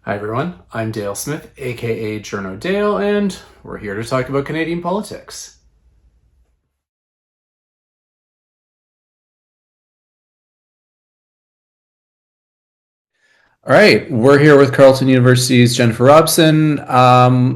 Hi everyone, I'm Dale Smith, aka Journo Dale, and we're here to talk about Canadian politics. All right, we're here with Carleton University's Jennifer Robson.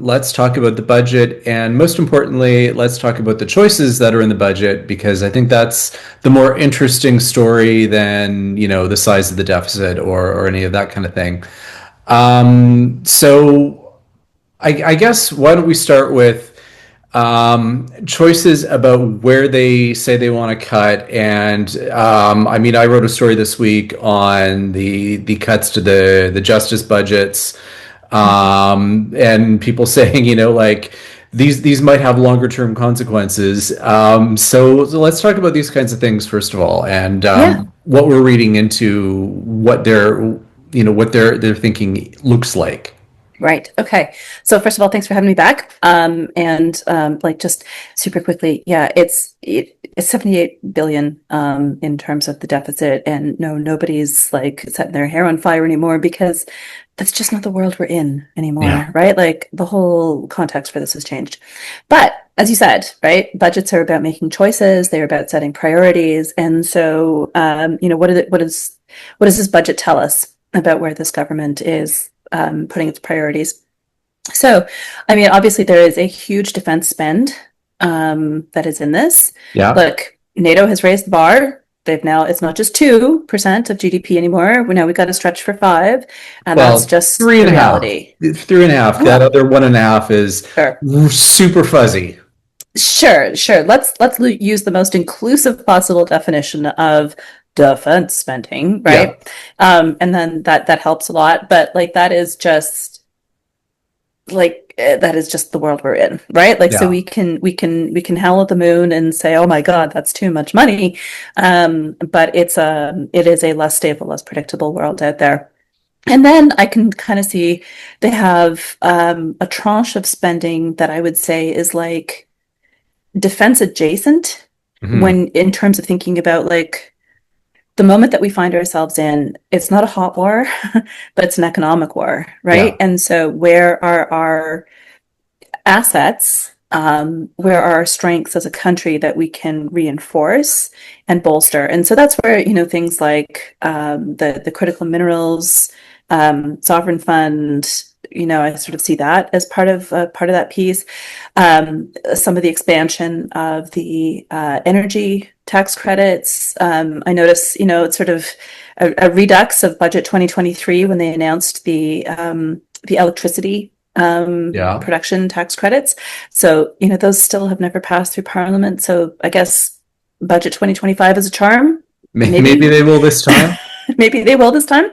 Let's talk about the budget, and most importantly, let's talk about the choices that are in the budget, because I think that's the more interesting story than, the size of the deficit or any of that kind of thing. So I guess why don't we start with choices about where they say they want to cut. And I mean, I wrote a story this week on the cuts to the justice budgets, and people saying, like these might have longer term consequences. So let's talk about these kinds of things first of all, and Yeah, what we're reading into what their thinking looks like. right. Okay. So first of all, thanks for having me back. And like just super quickly, yeah, it's 78 billion in terms of the deficit, and no, nobody's like setting their hair on fire anymore because that's just not the world we're in Yeah. anymore, right? Like the whole context for this has changed. But as you said, right, budgets are about making choices. They're about setting priorities, and so what does this budget tell us about where this government is putting its priorities? So, I mean, obviously, there is a huge defense spend that is in this. Yeah. Look, NATO has raised the bar. They've now, it's not just 2% of GDP anymore. We've got to stretch for 5, and that's Well, just three the and a half. reality. 3.5. That Well, other 1.5 is sure. super fuzzy. Sure. Let's use the most inclusive possible definition of defense spending, Yeah. right? And then that helps a lot. But like that is just the world we're in, right? Like so Yeah. we can howl at the moon and say, oh my God, that's too much money. But it is a less stable, less predictable world out there. And then I can kind of see they have a tranche of spending that I would say is like defense adjacent Hmm. when in terms of thinking about like the moment that we find ourselves in, it's not a hot war, but it's an economic war, right? Yeah. And so where are our assets? Where are our strengths as a country that we can reinforce and bolster? And so that's where things like the critical minerals sovereign fund. I sort of see that as part of that piece. Some of the expansion of the energy tax credits. I notice, it's sort of a redux of budget 2023 when they announced the electricity Yeah. production tax credits. So, those still have never passed through Parliament. So I guess budget 2025 is a charm. Maybe Maybe, they will this time. maybe they will this time.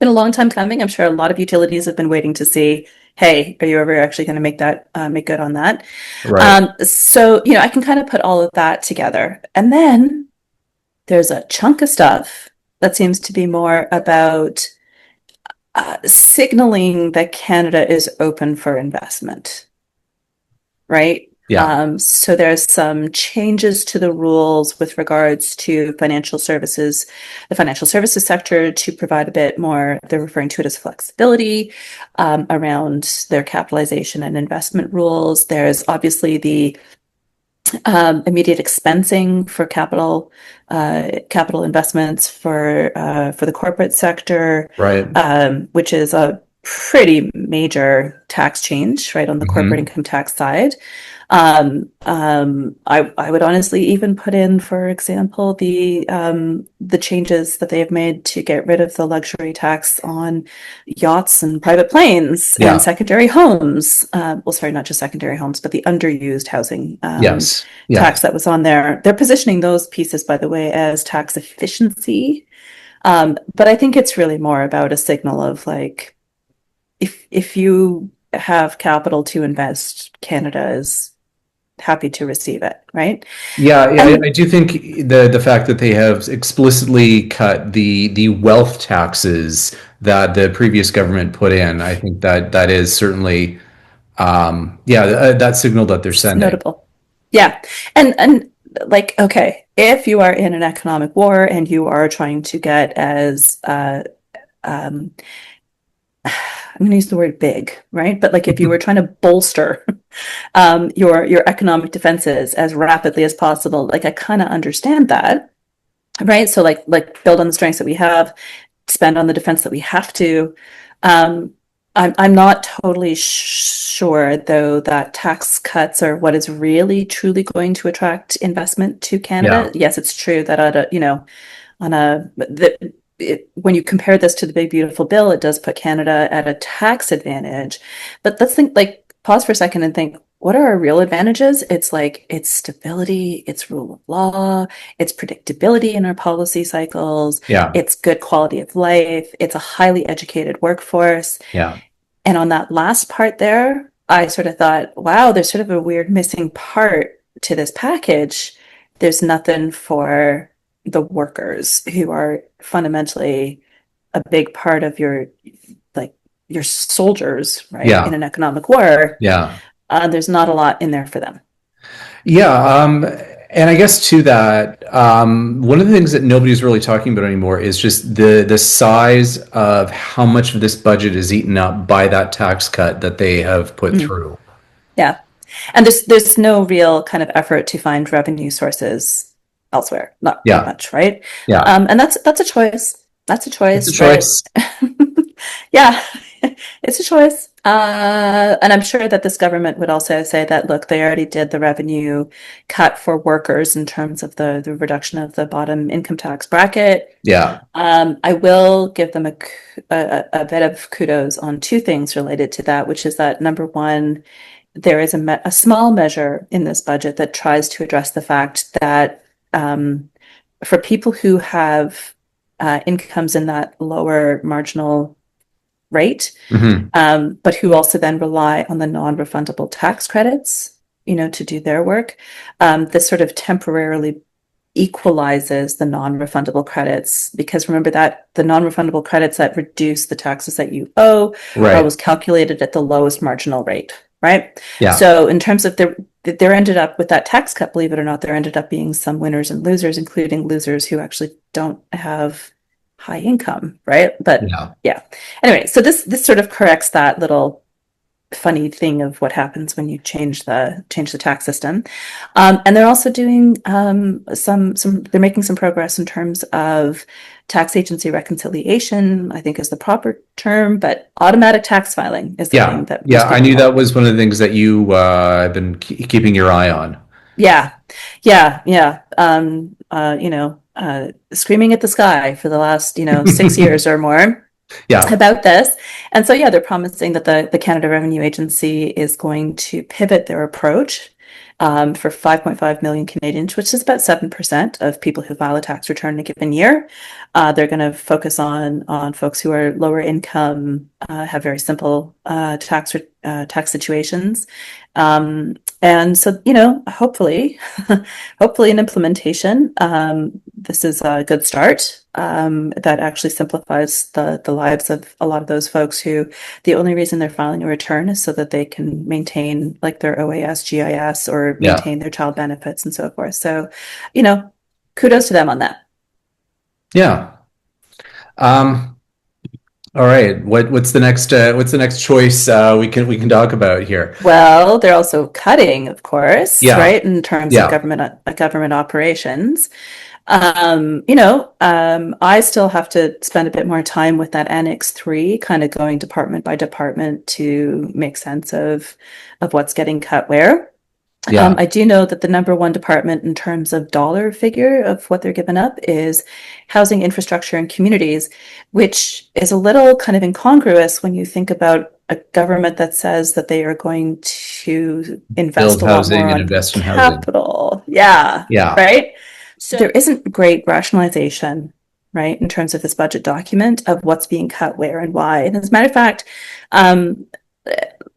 Been a long time coming. I'm sure a lot of utilities have been waiting to see, hey, are you ever actually going to make good on that? Right. So, I can kind of put all of that together. And then there's a chunk of stuff that seems to be more about signaling that Canada is open for investment, right? Yeah. So there's some changes to the rules with regards to financial services, the financial services sector to provide a bit more, they're referring to it as flexibility around their capitalization and investment rules. There's obviously the immediate expensing for capital investments for the corporate sector, Right. which is a pretty major tax change, right, on the corporate Hmm. income tax side. I would honestly even put in, for example, the changes that they have made to get rid of the luxury tax on yachts and private planes and Yeah. secondary homes. Well, sorry, not just secondary homes, but the underused housing Yes. tax Yes. that was on there. They're positioning those pieces, by the way, as tax efficiency. But I think it's really more about a signal of like, if you have capital to invest, Canada is happy to receive it, right? Yeah, yeah, I And do think the fact that they have explicitly cut the wealth taxes that the previous government put in, I think that is certainly that signal that they're it's sending. notable. Yeah. And like, okay, if you are in an economic war and you are trying to get as um I'm going to use the word big, right? But like if you were trying to bolster your economic defenses as rapidly as possible, like I kind of understand that, right? So like build on the strengths that we have, spend on the defense that we have to. Um, I'm not totally sure though that tax cuts are what is really truly going to attract investment to Canada. Yeah. Yes, it's true that at a, on a when you compare this to the big beautiful bill, it does put Canada at a tax advantage. But let's think, like, pause for a second and think, what are our real advantages? It's like it's stability, it's rule of law, it's predictability in our policy cycles, Yeah. it's good quality of life, it's a highly educated workforce. Yeah. And on that last part there, I sort of thought, wow, there's sort of a weird missing part to this package. There's nothing for the workers who are fundamentally a big part of your soldiers, right, in Yeah. an economic war. Yeah. There's not a lot in there for them. Yeah, and I guess to that, one of the things that nobody's really talking about anymore is just the size of how much of this budget is eaten up by that tax cut that they have put Mm, through. yeah, and there's no real kind of effort to find revenue sources elsewhere. Not Yeah, much, right? yeah, And that's a choice. That's a it's a choice, but choice. yeah, it's a choice. And I'm sure that this government would also say that, look, they already did the revenue cut for workers in terms of the reduction of the bottom income tax bracket. Yeah. I will give them a bit of kudos on two things related to that, which is that number one, there is a small measure in this budget that tries to address the fact that for people who have incomes in that lower marginal rate, Hmm. but who also then rely on the non-refundable tax credits, to do their work. This sort of temporarily equalizes the non-refundable credits, because remember that the non-refundable credits that reduce the taxes that you owe are Right. always calculated at the lowest marginal rate, right? Yeah. So in terms of there ended up with that tax cut, believe it or not, there ended up being some winners and losers, including losers who actually don't have high income, right? But Yeah. yeah. Anyway, so this sort of corrects that little funny thing of what happens when you change the tax system. And they're also doing they're making some progress in terms of tax agency reconciliation, I think is the proper term, but automatic tax filing is the Yeah. thing that Yeah. most I people knew call that it. was one of the things that you have been keeping your eye on. Yeah, yeah. Screaming at the sky for the last, 6 years or more Yeah. about this. And so, yeah, they're promising that the Canada Revenue Agency is going to pivot their approach for 5.5 million Canadians, which is about 7% of people who file a tax return in a given year. They're going to focus on folks who are lower income, have very simple tax situations. And so, hopefully, hopefully in implementation, this is a good start that actually simplifies the lives of a lot of those folks who the only reason they're filing a return is so that they can maintain like their OAS, GIS, or Yeah. maintain their child benefits and so forth. So, kudos to them on that. Yeah. Um, all right. What's the next choice we can talk about here? Well, they're also cutting, of course, Yeah. right, in terms of Yeah. government operations. I still have to spend a bit more time with that Annex 3, kind of going department by department to make sense of what's getting cut where. Yeah. I do know that the number one department in terms of dollar figure of what they're giving up is housing, infrastructure, and communities, which is a little kind of incongruous when you think about a government that says that they are going to invest Build a lot more housing and on invest in housing. capital. Yeah, Yeah. right. So there isn't great rationalization, right, in terms of this budget document of what's being cut where and why. And as a matter of fact, um,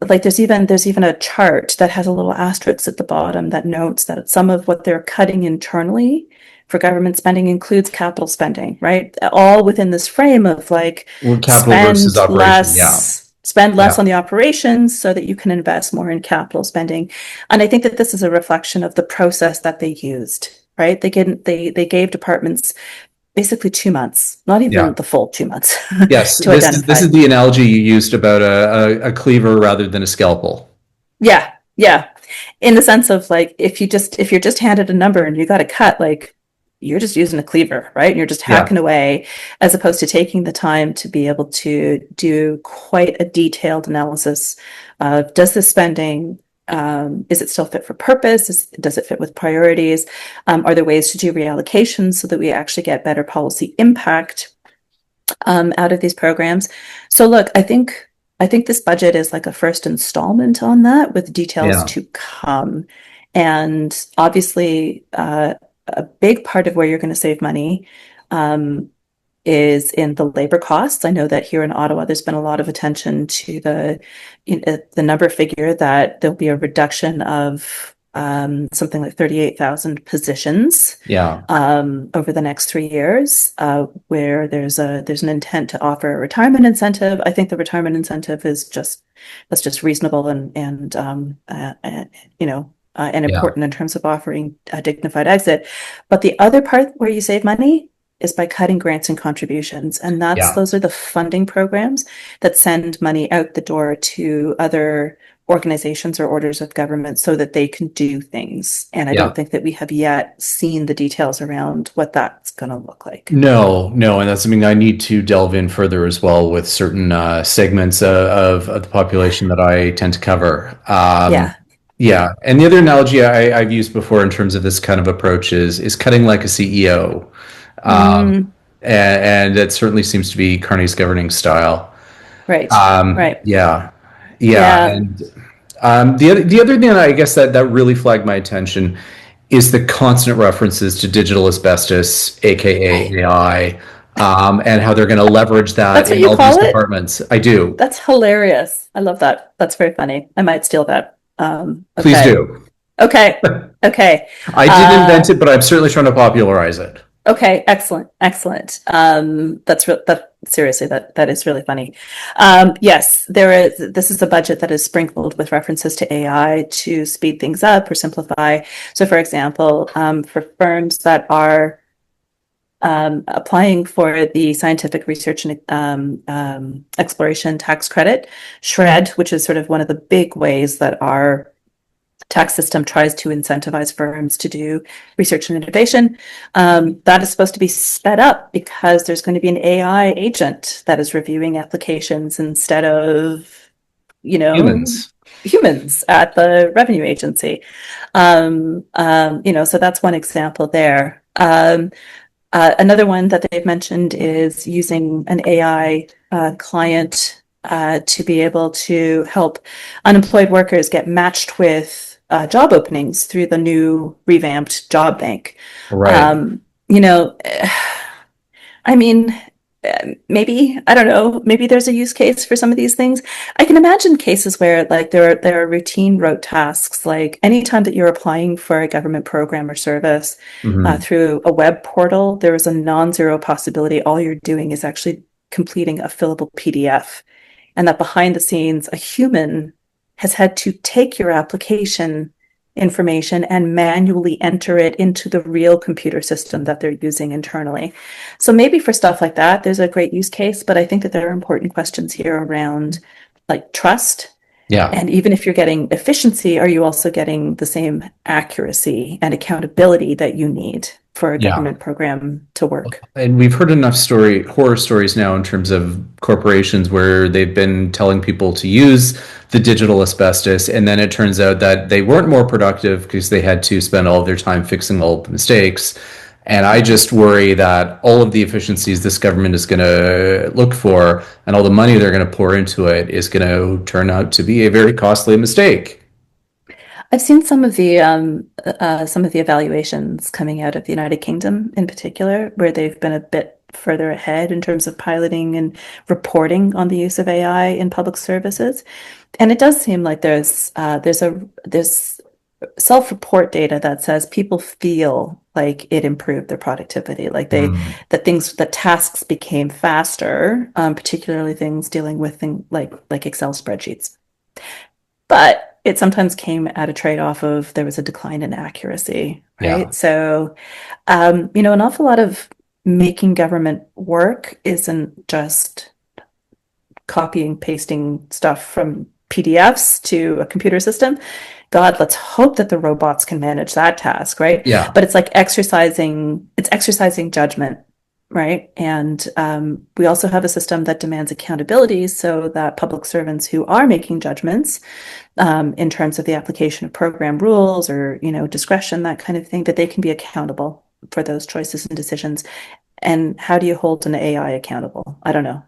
like there's even a chart that has a little asterisk at the bottom that notes that some of what they're cutting internally for government spending includes capital spending, right? All within this frame of like Well, capital versus operation. Yeah. spend less Yeah. on the operations so that you can invest more in capital spending. And I think that this is a reflection of the process that they used, right? They gave departments basically 2 months, not Yeah. even the full 2 months, Yes, to this identify. is the analogy you used about a cleaver rather than a scalpel. Yeah, yeah. In the sense of like, if you're just handed a number and you got to cut, like you're just using a cleaver, right? You're just Yeah, hacking away, as opposed to taking the time to be able to do quite a detailed analysis of, does this spending, is it still fit for purpose? Does it fit with priorities? Are there ways to do reallocations so that we actually get better policy impact out of these programs? So look, I think this budget is like a first installment on that, with details yeah, to come. And obviously, a big part of where you're going to save money um, is in the labor costs. I know that here in Ottawa, there's been a lot of attention to the number figure that there'll be a reduction of something like 38,000 positions yeah, over the next 3 years, where there's an intent to offer a retirement incentive. I think the retirement incentive is just reasonable and yeah, important in terms of offering a dignified exit. But the other part where you save money is by cutting grants and contributions. And yeah, those are the funding programs that send money out the door to other organizations or orders of government so that they can do things. And I yeah. don't think that we have yet seen the details around what that's going to look like. No, no, and that's something I need to delve in further as well with certain segments of the population that I tend to cover. Yeah. Yeah, and the other analogy I've used before in terms of this kind of approach is cutting like a CEO, Mm, and it certainly seems to be Carney's governing style. right. Right. Yeah, yeah, Yeah. and the other thing I guess that really flagged my attention is the constant references to digital asbestos, aka Right. AI, and how they're going to leverage that That's what in you all these call it? departments. I do. That's hilarious. I love that. That's very funny. I might steal that. Please Okay. do. Okay. Okay. I didn't invent it, but I'm certainly trying to popularize it. Okay, excellent, excellent. That seriously, that is really funny. Yes, there is. This is a budget that is sprinkled with references to AI to speed things up or simplify. So, for example, for firms that are applying for the scientific research and exploration tax credit, SHRED, which is sort of one of the big ways that our tax system tries to incentivize firms to do research and innovation. That is supposed to be sped up because there's going to be an AI agent that is reviewing applications instead of, you know, Humans. humans at the revenue agency. So that's one example there. Another one that they've mentioned is using an AI client to be able to help unemployed workers get matched with job openings through the new revamped job bank. Right. Um, you know, I mean, maybe, I don't know, maybe there's a use case for some of these things. I can imagine cases where like there are routine rote tasks, like anytime that you're applying for a government program or service Hmm. through a web portal, there is a non-zero possibility all you're doing is actually completing a fillable PDF, and that behind the scenes a human has had to take your application information and manually enter it into the real computer system that they're using internally. So maybe for stuff like that, there's a great use case, but I think that there are important questions here around like trust. Yeah. And even if you're getting efficiency, are you also getting the same accuracy and accountability that you need for a Yeah. government program to work? And we've heard enough horror stories now in terms of corporations where they've been telling people to use the digital asbestos, and then it turns out that they weren't more productive because they had to spend all of their time fixing all of the mistakes. And I just worry that all of the efficiencies this government is going to look for and all the money they're going to pour into it is going to turn out to be a very costly mistake. I've seen some of the evaluations coming out of the United Kingdom in particular, where they've been a bit further ahead in terms of piloting and reporting on the use of AI in public services. And it does seem like there's self-report data that says people feel like it improved their productivity, like Mm. that tasks became faster, particularly things dealing with things like Excel spreadsheets. But it sometimes came at a trade-off of there was a decline in accuracy, Yeah. right? So, an awful lot of making government work isn't just copying, pasting stuff from PDFs to a computer system. God, let's hope that the robots can manage that task, right? Yeah. But it's like exercising judgment, right? And we also have a system that demands accountability so that public servants who are making judgments in terms of the application of program rules or, discretion, that kind of thing, that they can be accountable for those choices and decisions. And how do you hold an AI accountable? I don't know.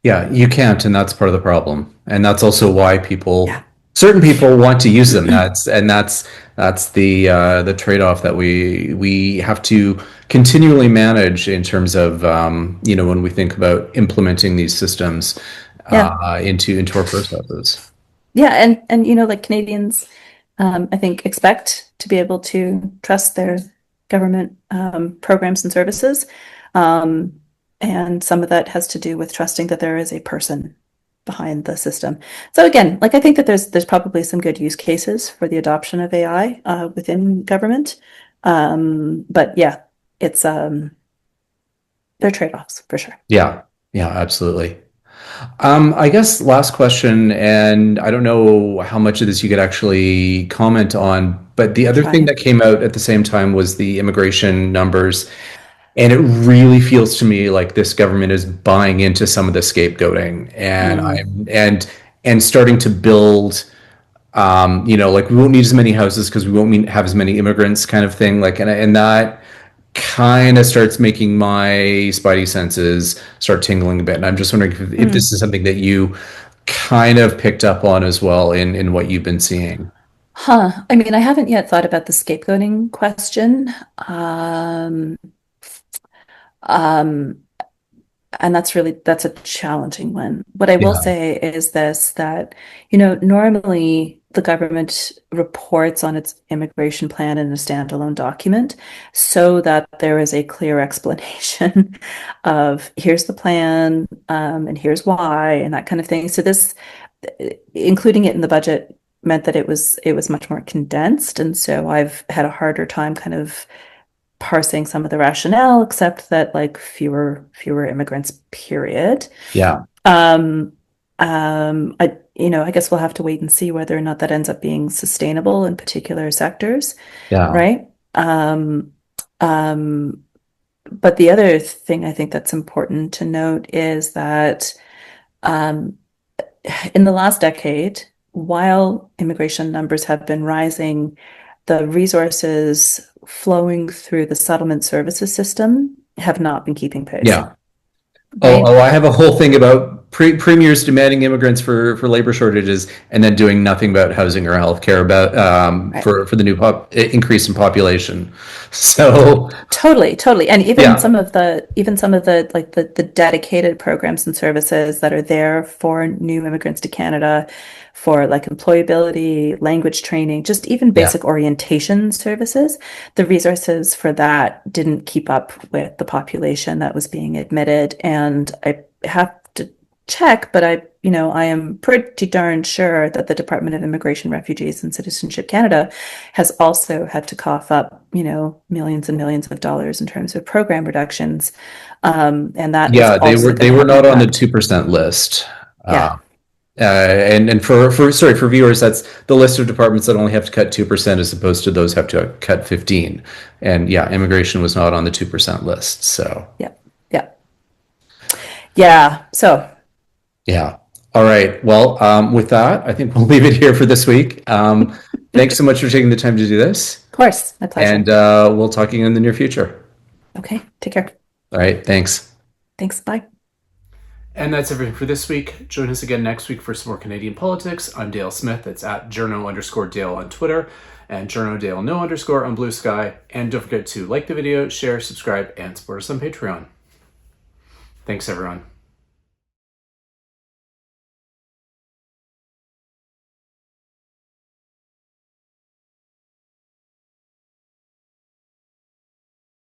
Yeah, you can't, and that's part of the problem. And that's also why Yeah. certain people want to use them. That's the trade-off that we have to continually manage in terms of when we think about implementing these systems Yeah. into our processes. Yeah. And like Canadians, I think expect to be able to trust their government programs and services. Um, and some of that has to do with trusting that there is a person behind the system. So again, like I think that there's probably some good use cases for the adoption of AI within government. But yeah, it's there are trade-offs for sure. Yeah, yeah, absolutely. I guess last question, and I don't know how much of this you could actually comment on, but the other thing Try. that came out at the same time was the immigration numbers. And it really feels to me like this government is buying into some of the scapegoating and Mm, I'm starting to build like we won't need as many houses because we won't have as many immigrants kind of thing. Like and that kind of starts making my spidey senses start tingling a bit. And I'm just wondering if this mm. is something that you kind of picked up on as well in what you've been seeing. Huh. I mean, I haven't yet thought about the scapegoating question. Um, and that's a challenging one. What I will Yeah. say is this, that, normally the government reports on its immigration plan in a standalone document so that there is a clear explanation of here's the plan, and here's why, and that kind of thing. So this, including it in the budget, meant that it was much more condensed. And so I've had a harder time kind of parsing some of the rationale, except that like fewer immigrants, period. Yeah. Um, I guess we'll have to wait and see whether or not that ends up being sustainable in particular sectors, Yeah. right? Um, but the other thing I think that's important to note is that um, in the last decade, while immigration numbers have been rising, the resources flowing through the settlement services system have not been keeping pace, Yeah. Oh, right? I have a whole thing about premiers demanding immigrants for labor shortages, and then doing nothing about housing or healthcare about Right. for the new increase in population. So Totally, totally. And yeah, even some of the like the dedicated programs and services that are there for new immigrants to Canada, for like employability, language training, just even yeah, basic orientation services, the resources for that didn't keep up with the population that was being admitted. And I have to check, but I am pretty darn sure that the Department of Immigration, Refugees and Citizenship Canada has also had to cough up, millions and millions of dollars in terms of program reductions. And that is yeah. also going They to were have an not on the impact. 2% list. Yeah. And for viewers, that's the list of departments that only have to cut 2% as opposed to those have to cut 15. And yeah, immigration was not on the 2% list. So Yeah. Yeah. Yeah. So, yeah. All right. Well, with that, I think we'll leave it here for this week. Thanks so much for taking the time to do this, of course, my and pleasure. we'll talk again in the near future. Okay. Take care. All right. Thanks. Thanks. Bye. And that's everything for this week. Join us again next week for some more Canadian politics. I'm Dale Smith. It's at journo_Dale on Twitter and journodale no underscore on Bluesky. And don't forget to like the video, share, subscribe, and support us on Patreon. Thanks, everyone.